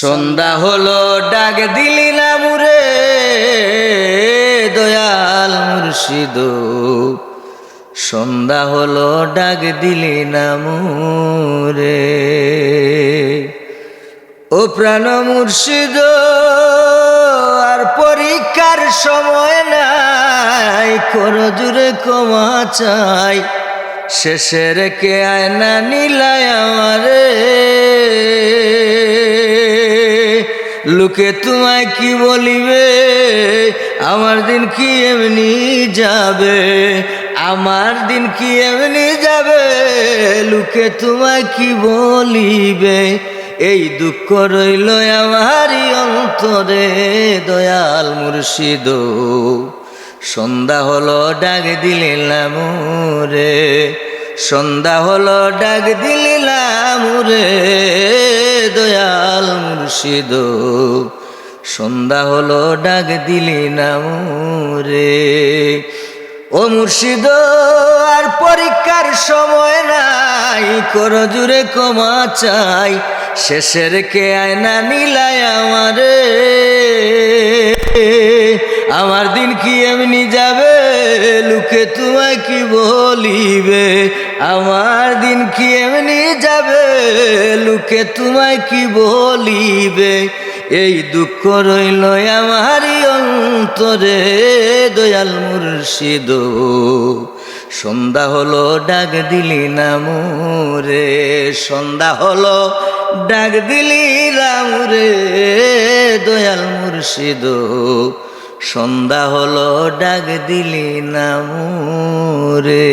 সন্ধ্যা হলো ডাক দিলি না মুরে দয়াল মুর্শিদ, সন্ধ্যা হলো ডাক দিলি না মুরে। ও প্রাণ মুর্শিদ, আর পরীক্ষার সময় নাই, কর জুড়ে ক্ষমা চাই, শেষের কে আয়না নীলায় আমারে। লোকে তোমায় কি বলিবে, আমার দিন কি এমনি যাবে, আমার দিন কি এমনি যাবে, লোকে তোমায় কি বলিবে। এই দুঃখ রইল আমারই অন্তরে দয়াল মুর্শিদ, সন্ধ্যা হলো ডাক দিলি না মুরে, সন্ধ্যা হলো ডাক দিলি না মুরে দয়াল মুর্শিদ, সন্ধ্যা হলো ডাক দিলি না মুরে। ও মুর্শিদ, আর পরীক্ষার সময় নাই, কর জুড়ে ক্ষমা চাই, শেষের কে আয়না নীলায় আমারে। আমার দিন কি এমনি যাবে, লোকে তোমায় কি বলিবে, আমার দিন কি এমনি যাবে, লোকে তোমায় কি বলিবে। এই দুঃখ রইল আমারই অন্তরে দয়াল মুর্শিদ, সন্ধ্যা হলো ডাক দিলি না মুরে, সন্ধ্যা হলো ডাক দিলি না মুরে দয়াল মুর্শিদ, সন্ধ্যা হলো ডাক দিলি না মুরে।